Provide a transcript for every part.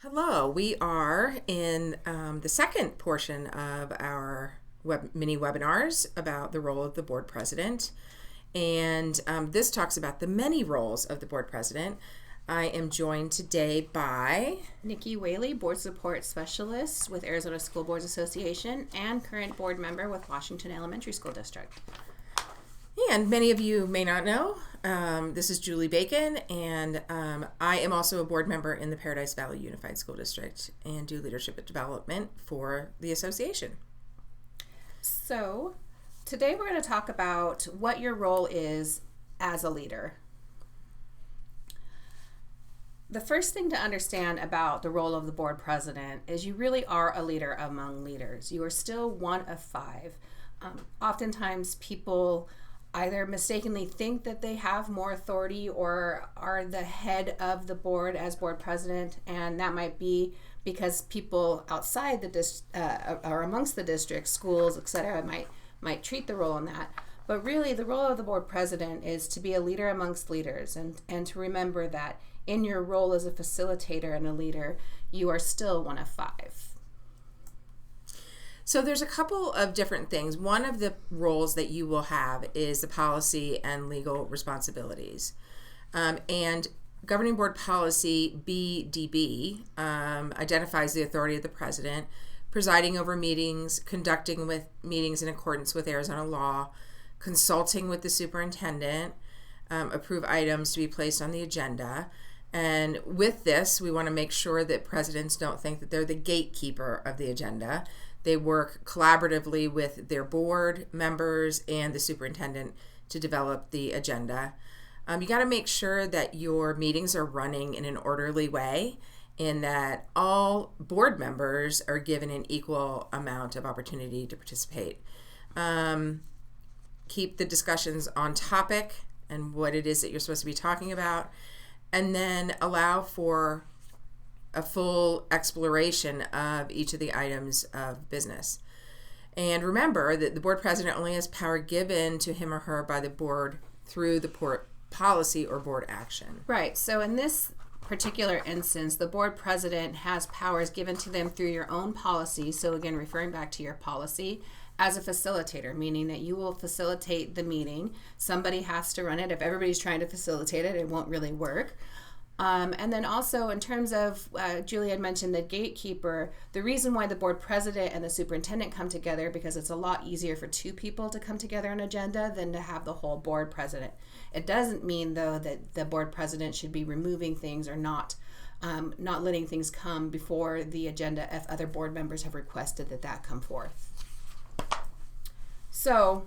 Hello, we are in the second portion of our mini webinars about the role of the board president. And this talks about the many roles of the board president. I am joined today by Nikki Whaley, Board Support Specialist with Arizona School Boards Association and current board member with Washington Elementary School District. And many of you may not know, this is Julie Bacon, and I am also a board member in the Paradise Valley Unified School District and do leadership development for the association. So, today we're going to talk about what your role is as a leader. The first thing to understand about the role of the board president is you really are a leader among leaders. You are still one of five. Oftentimes people either mistakenly think that they have more authority or are the head of the board as board president, and that might be because people outside the or amongst the district, schools, etc., might treat the role in that. But really, the role of the board president is to be a leader amongst leaders and to remember that in your role as a facilitator and a leader, you are still one of five. So there's a couple of different things. One of the roles that you will have is the policy and legal responsibilities. And Governing Board Policy BDB identifies the authority of the president, presiding over meetings, conducting with meetings in accordance with Arizona law, consulting with the superintendent, approve items to be placed on the agenda. And with this, we want to make sure that presidents don't think that they're the gatekeeper of the agenda. They work collaboratively with their board members and the superintendent to develop the agenda. You got to make sure that your meetings are running in an orderly way and that all board members are given an equal amount of opportunity to participate. Keep the discussions on topic and what it is that you're supposed to be talking about, and then allow for a full exploration of each of the items of business. And remember that the board president only has power given to him or her by the board through the board policy or board action. Right. So in this particular instance, the board president has powers given to them through your own policy. So again, referring back to your policy as a facilitator, meaning that you will facilitate the meeting. Somebody has to run it. If everybody's trying to facilitate it, it won't really work. And then also in terms of, Julie had mentioned the gatekeeper, the reason why the board president and the superintendent come together, because it's a lot easier for two people to come together on an agenda than to have the whole board president. It doesn't mean, though, that the board president should be removing things or not letting things come before the agenda if other board members have requested that come forth. So,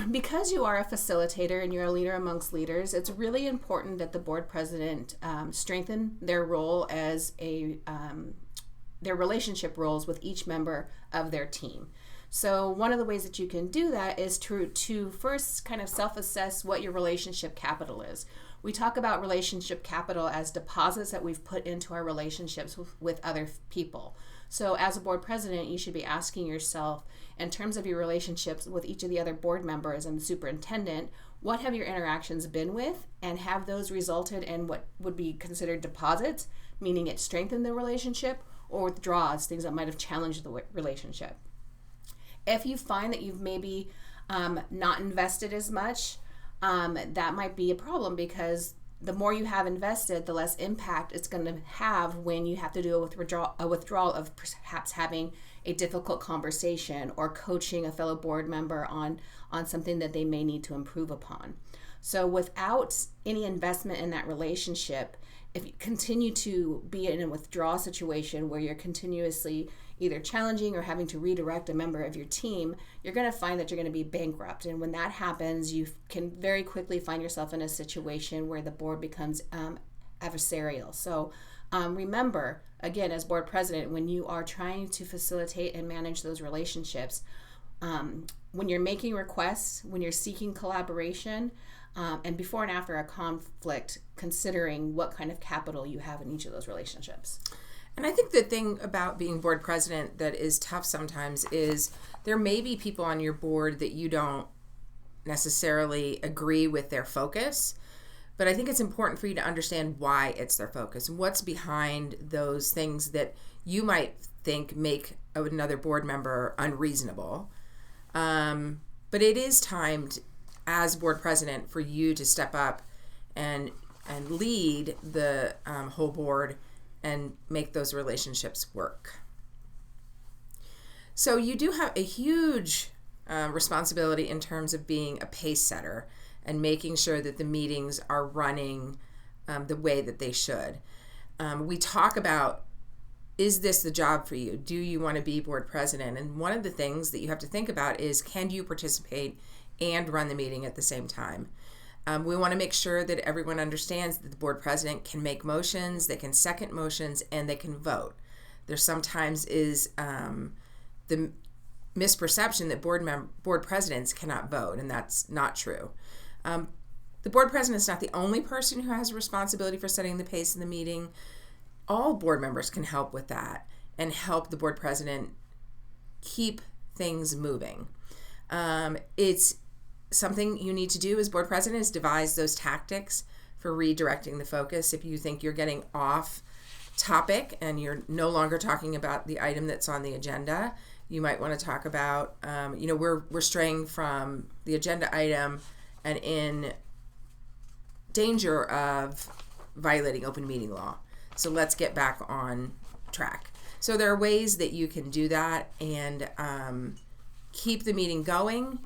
because you are a facilitator and you're a leader amongst leaders, it's really important that the board president strengthen their role as their relationship roles with each member of their team. So one of the ways that you can do that is to first kind of self-assess what your relationship capital is. We talk about relationship capital as deposits that we've put into our relationships with other people. So as a board president, you should be asking yourself, in terms of your relationships with each of the other board members and the superintendent, what have your interactions been with, and have those resulted in what would be considered deposits, meaning it strengthened the relationship, or withdraws, things that might have challenged the relationship. If you find that you've maybe not invested as much, that might be a problem, because the more you have invested, the less impact it's going to have when you have to do a withdrawal of perhaps having a difficult conversation or coaching a fellow board member on something that they may need to improve upon. So without any investment in that relationship, if you continue to be in a withdrawal situation where you're continuously either challenging or having to redirect a member of your team, you're going to find that you're going to be bankrupt. And when that happens, you can very quickly find yourself in a situation where the board becomes adversarial. So remember, again, as board president, when you are trying to facilitate and manage those relationships, when you're making requests, when you're seeking collaboration, and before and after a conflict, considering what kind of capital you have in each of those relationships. And I think the thing about being board president that is tough sometimes is there may be people on your board that you don't necessarily agree with their focus, But I think it's important for you to understand why it's their focus and what's behind those things that you might think make another board member unreasonable. But it is timed as board president for you to step up and lead the whole board and make those relationships work. So you do have a huge responsibility in terms of being a pace setter and making sure that the meetings are running the way that they should. We talk about, is this the job for you? Do you want to be board president? And one of the things that you have to think about is, can you participate and run the meeting at the same time? We want to make sure that everyone understands that the board president can make motions, they can second motions, and they can vote. There sometimes is the misperception that board presidents cannot vote, and that's not true. The board president is not the only person who has a responsibility for setting the pace in the meeting. All board members can help with that and help the board president keep things moving. It's something you need to do as board president, is devise those tactics for redirecting the focus. If you think you're getting off topic and you're no longer talking about the item that's on the agenda, you might want to talk about, we're straying from the agenda item and in danger of violating open meeting law. So let's get back on track. So there are ways that you can do that and keep the meeting going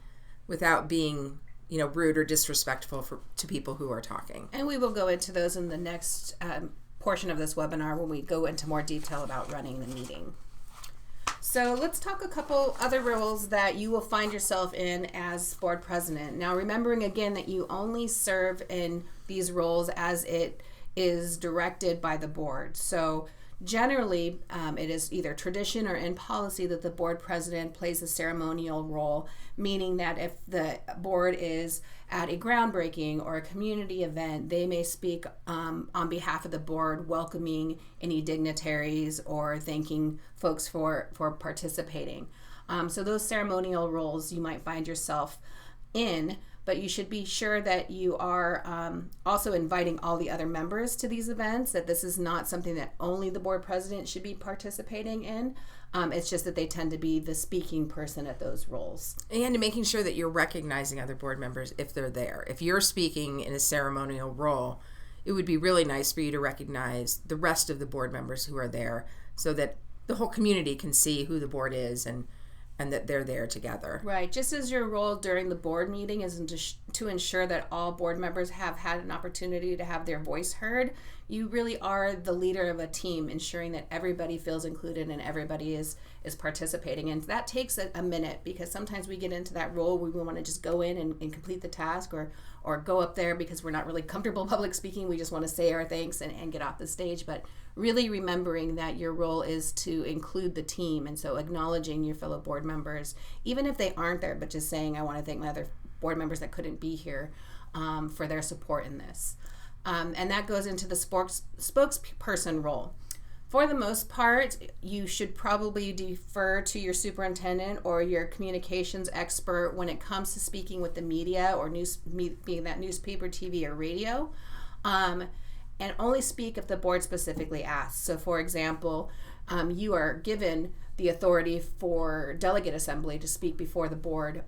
without being, rude or disrespectful to people who are talking. And we will go into those in the next portion of this webinar when we go into more detail about running the meeting. So let's talk a couple other roles that you will find yourself in as board president. Now, remembering again that you only serve in these roles as it is directed by the board. So generally, it is either tradition or in policy that the board president plays a ceremonial role, meaning that if the board is at a groundbreaking or a community event, they may speak on behalf of the board, welcoming any dignitaries or thanking folks for participating. So those ceremonial roles you might find yourself in, but you should be sure that you are also inviting all the other members to these events, that this is not something that only the board president should be participating in. It's just that they tend to be the speaking person at those roles. And making sure that you're recognizing other board members if they're there. If you're speaking in a ceremonial role, it would be really nice for you to recognize the rest of the board members who are there so that the whole community can see who the board is and that they're there together. Right. Just as your role during the board meeting is to ensure that all board members have had an opportunity to have their voice heard, you really are the leader of a team, ensuring that everybody feels included and everybody is participating. And that takes a minute, because sometimes we get into that role where we want to just go in and complete the task, or go up there because we're not really comfortable public speaking. We just want to say our thanks and get off the stage. But really remembering that your role is to include the team, and so acknowledging your fellow board members, even if they aren't there, but just saying, I want to thank my other board members that couldn't be here for their support in this. And that goes into the spokesperson role. For the most part, you should probably defer to your superintendent or your communications expert when it comes to speaking with the media or being that newspaper, TV, or radio. And only speak if the board specifically asks. So for example, you are given the authority for delegate assembly to speak before the board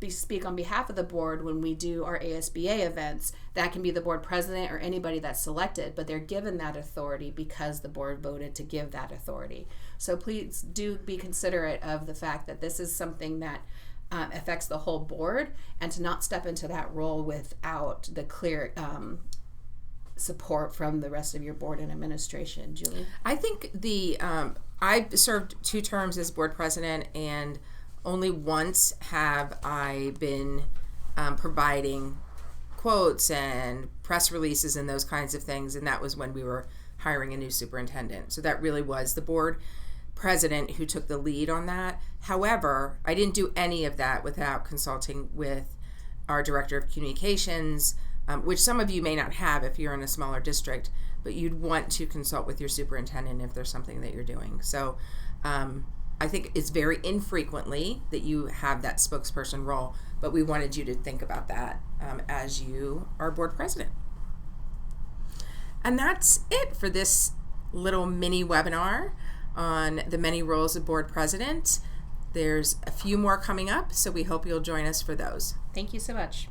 speak on behalf of the board when we do our ASBA events. That can be the board president or anybody that's selected, but they're given that authority because the board voted to give that authority. So please do be considerate of the fact that this is something that affects the whole board, and to not step into that role without the clear support from the rest of your board and administration. Julie? I think I've served 2 terms as board president, and only once have I been providing quotes and press releases and those kinds of things, and that was when we were hiring a new superintendent. So that really was the board president who took the lead on that. However, I didn't do any of that without consulting with our director of communications, which some of you may not have if you're in a smaller district, but you'd want to consult with your superintendent if there's something that you're doing. So I think it's very infrequently that you have that spokesperson role, but we wanted you to think about that as you are board president. And that's it for this little mini webinar on the many roles of board president. There's a few more coming up, so we hope you'll join us for those. Thank you so much.